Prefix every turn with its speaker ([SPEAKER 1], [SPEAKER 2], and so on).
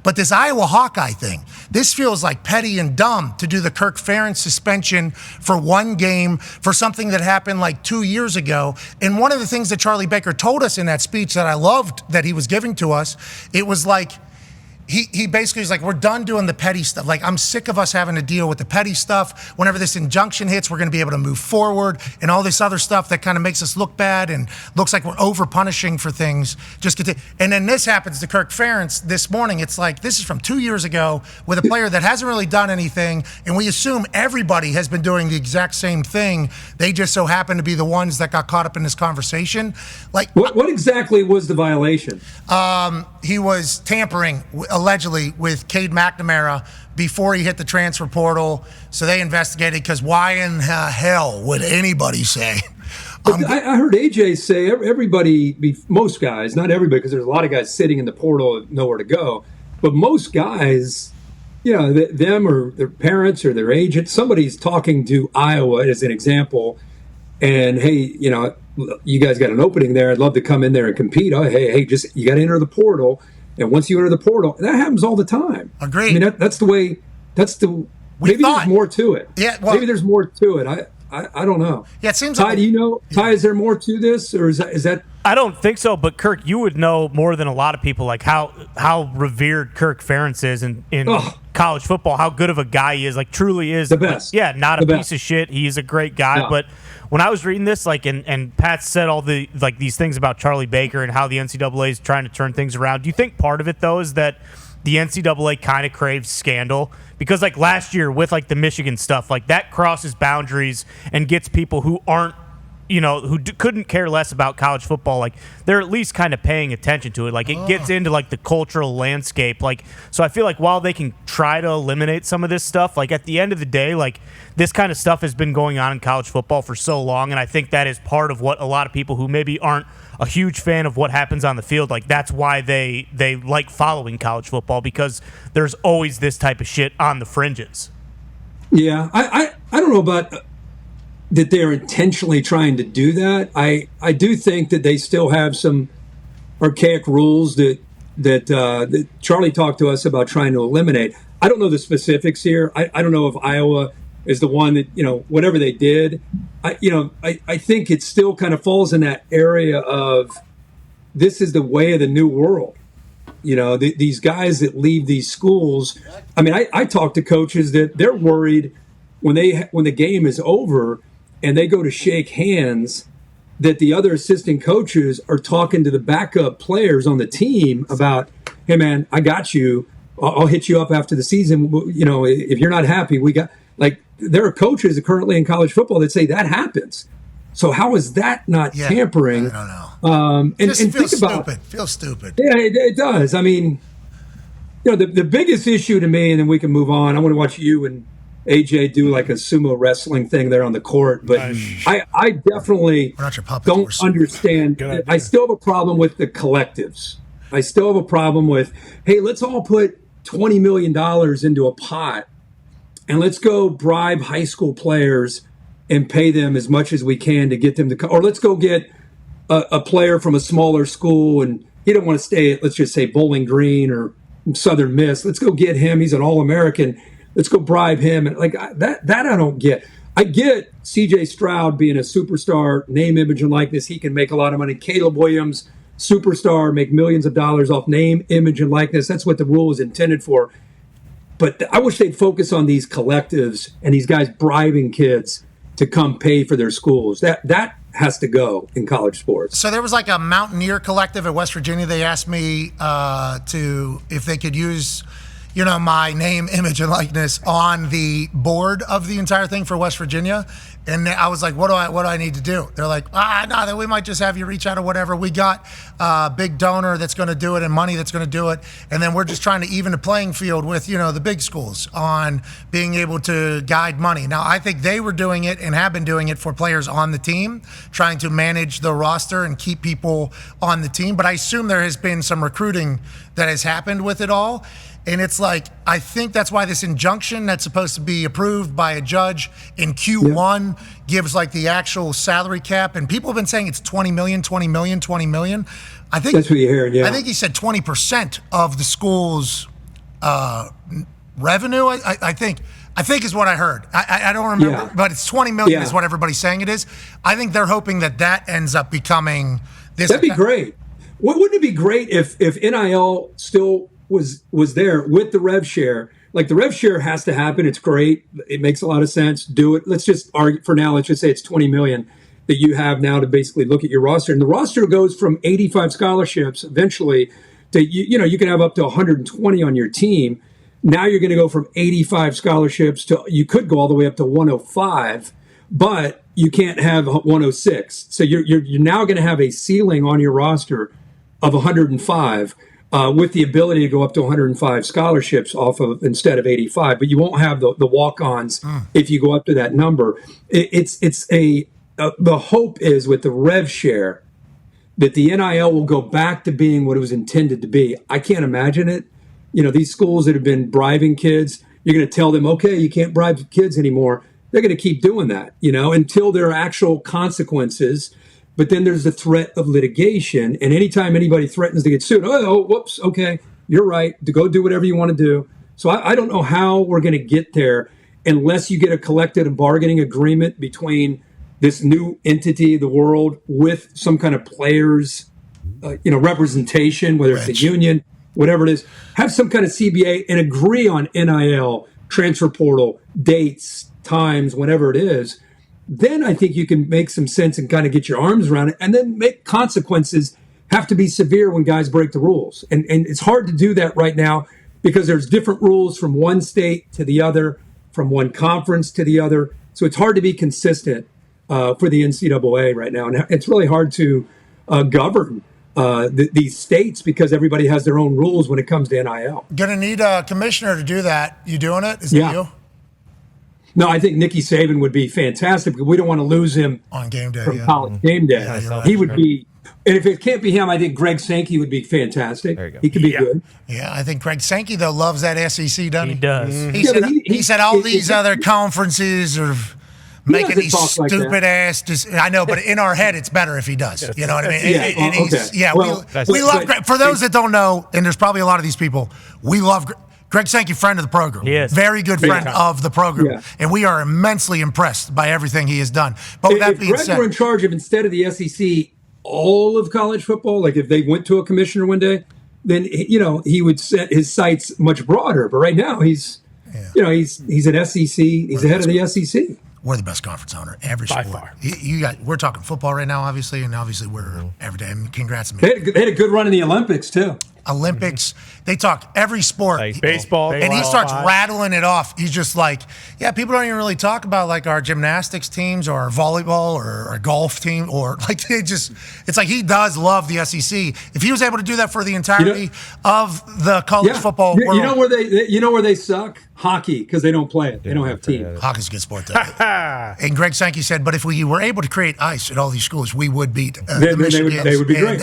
[SPEAKER 1] But this Iowa Hawkeye thing, this feels like petty and dumb to do the Kirk Ferentz suspension for one game for something that happened like 2 years ago. And one of the things that Charlie Baker told us in that speech that I loved that he was giving to us, it was like, He basically is like, we're done doing the petty stuff. Like, I'm sick of us having to deal with the petty stuff. Whenever this injunction hits, we're going to be able to move forward, and all this other stuff that kind of makes us look bad and looks like we're over punishing for things. And then this happens to Kirk Ferentz this morning. It's like, this is from 2 years ago with a player that hasn't really done anything, and we assume everybody has been doing the exact same thing. They just so happen to be the ones that got caught up in this conversation. Like,
[SPEAKER 2] what exactly was the violation?
[SPEAKER 1] He was tampering, allegedly, with Cade McNamara before he hit the transfer portal. So they investigated, because why in hell would anybody say?
[SPEAKER 2] I heard AJ say most guys, not everybody, because there's a lot of guys sitting in the portal with nowhere to go, but most guys, them or their parents or their agent, somebody's talking to Iowa as an example, and hey, you guys got an opening there. I'd love to come in there and compete. Oh, hey, just you got to enter the portal. And once you enter the portal, that happens all the time.
[SPEAKER 1] Agreed.
[SPEAKER 2] I mean, that's the way. Maybe there's more to it.
[SPEAKER 1] Yeah. Well,
[SPEAKER 2] maybe there's more to it. I don't know.
[SPEAKER 1] Yeah, it seems.
[SPEAKER 2] Ty,
[SPEAKER 1] like,
[SPEAKER 2] do you know? Ty, is there more to this, or is that?
[SPEAKER 3] I don't think so. But Kirk, you would know more than a lot of people, like how revered Kirk Ferentz is in college football. How good of a guy he is. Like, truly is
[SPEAKER 2] the best.
[SPEAKER 3] Yeah, not a piece of shit. He's a great guy,
[SPEAKER 2] Yeah.
[SPEAKER 3] but. When I was reading this, and Pat said all the these things about Charlie Baker and how the NCAA is trying to turn things around, do you think part of it though is that the NCAA kind of craves scandal? Because like last year with like the Michigan stuff, like that crosses boundaries and gets people who aren't, who couldn't care less about college football, like they're at least kind of paying attention to it. Like it gets into like the cultural landscape. Like, so I feel like while they can try to eliminate some of this stuff, like at the end of the day, like this kind of stuff has been going on in college football for so long. And I think that is part of what a lot of people who maybe aren't a huge fan of what happens on the field, like that's why they like following college football, because there's always this type of shit on the fringes.
[SPEAKER 2] Yeah. I don't know about that they're intentionally trying to do that. I do think that they still have some archaic rules that Charlie talked to us about trying to eliminate. I don't know the specifics here. I don't know if Iowa is the one that, whatever they did. I think it still kind of falls in that area of this is the way of the new world. These guys that leave these schools. I mean, I talk to coaches that they're worried when the game is over and they go to shake hands, that the other assistant coaches are talking to the backup players on the team about, hey man, I got you. I'll hit you up after the season. If you're not happy, there are coaches currently in college football that say that happens. So how is that not tampering?
[SPEAKER 1] I don't know.
[SPEAKER 2] And
[SPEAKER 1] feels
[SPEAKER 2] think about
[SPEAKER 1] stupid. Feels stupid.
[SPEAKER 2] Yeah, it does. I mean, the biggest issue to me, and then we can move on. I want to watch you and AJ do like a sumo wrestling thing there on the court, but I definitely don't understand. I still have a problem with the collectives. I still have a problem with, hey, let's all put $20 million into a pot and let's go bribe high school players and pay them as much as we can to get them to, or let's go get a player from a smaller school and he don't want to stay at, let's just say, Bowling Green or Southern Miss. Let's go get him. He's an All-American. Let's go bribe him. And that I don't get. I get C.J. Stroud being a superstar, name, image, and likeness. He can make a lot of money. Caleb Williams, superstar, make millions of dollars off name, image, and likeness. That's what the rule is intended for. But I wish they'd focus on these collectives and these guys bribing kids to come pay for their schools. That has to go in college sports.
[SPEAKER 1] So there was like a Mountaineer collective at West Virginia. They asked me if they could use my name, image, and likeness on the board of the entire thing for West Virginia. And I was like, what do I need to do? They're like, no, then we might just have you reach out or whatever. We got a big donor that's going to do it and money that's going to do it. And then we're just trying to even the playing field with, the big schools on being able to guide money. Now, I think they were doing it and have been doing it for players on the team, trying to manage the roster and keep people on the team. But I assume there has been some recruiting that has happened with it all. And it's like, I think that's why this injunction that's supposed to be approved by a judge in Q1 gives like the actual salary cap. And people have been saying it's 20 million. I think
[SPEAKER 2] that's what you hear. Yeah.
[SPEAKER 1] I think he said 20% of the school's revenue. I think is what I heard. I don't remember, but it's 20 million is what everybody's saying it is. I think they're hoping that ends up becoming this.
[SPEAKER 2] That'd be great. Wouldn't it be great if NIL still was there with the rev share? Like, the rev share has to happen. It's great. It makes a lot of sense. Do it. Let's just argue for now. Let's just say it's 20 million that you have now to basically look at your roster. And the roster goes from 85 scholarships eventually to, you can have up to 120 on your team. Now you're going to go from 85 scholarships to, you could go all the way up to 105, but you can't have 106. So you're now going to have a ceiling on your roster of 105 with the ability to go up to 105 scholarships off of instead of 85. But you won't have the walk-ons if you go up to that number. The hope is with the rev share that the NIL will go back to being what it was intended to be. I can't imagine it. These schools that have been bribing kids, you're going to tell them, okay, you can't bribe kids anymore. They're going to keep doing that, until there are actual consequences. But then there's the threat of litigation. And anytime anybody threatens to get sued, whoops, okay, you're right, to go do whatever you want to do. So I don't know how we're going to get there unless you get a collective bargaining agreement between this new entity, the world, with some kind of players, representation, whether it's a union, whatever it is, have some kind of CBA and agree on NIL, transfer portal, dates, times, whatever it is. Then I think you can make some sense and kind of get your arms around it, and then make consequences have to be severe when guys break the rules. And it's hard to do that right now because there's different rules from one state to the other, from one conference to the other. So it's hard to be consistent for the NCAA right now. And it's really hard to govern these states because everybody has their own rules when it comes to NIL.
[SPEAKER 1] Going to need a commissioner to do that. You doing it? Is that you?
[SPEAKER 2] No, I think Nicky Saban would be fantastic because we don't want to lose him
[SPEAKER 1] on game day
[SPEAKER 2] from college game day. He would be, and if it can't be him, I think Greg Sankey would be fantastic. There you go. He could be good.
[SPEAKER 1] Yeah, I think Greg Sankey though loves that SEC, doesn't he?
[SPEAKER 3] He does.
[SPEAKER 1] He said all these other conferences are making these stupid ass. I know, but in our head, it's better if he does. You know what I mean? We love Greg. For those that don't know, and there's probably a lot of these people, we love Greg Sankey, friend of the program.
[SPEAKER 3] Yes.
[SPEAKER 1] Very good friend of the program. Yeah. And we are immensely impressed by everything he has done. But with that being
[SPEAKER 2] Greg
[SPEAKER 1] said,
[SPEAKER 2] were in charge of, instead of the SEC, all of college football, like if they went to a commissioner one day, then he would set his sights much broader. But right now he's an SEC. He's the head of the SEC.
[SPEAKER 1] We're the best conference owner every sport.
[SPEAKER 3] By far.
[SPEAKER 1] We're talking football right now, obviously, and obviously we're every day. Congrats to me.
[SPEAKER 2] They had a good run in the Olympics too.
[SPEAKER 1] Olympics. They talk every sport.
[SPEAKER 4] Baseball.
[SPEAKER 1] And he starts rattling it off. He's just like, people don't even really talk about like our gymnastics teams or our volleyball or our golf team or like it's like he does love the SEC. If he was able to do that for the entirety of the college football world.
[SPEAKER 2] You know where they suck? Hockey, because they don't play it. They don't have teams.
[SPEAKER 1] Hockey's a good sport, though. And Greg Sankey said, but if we were able to create ice at all these schools, we would beat the Michigan.
[SPEAKER 2] They would be great.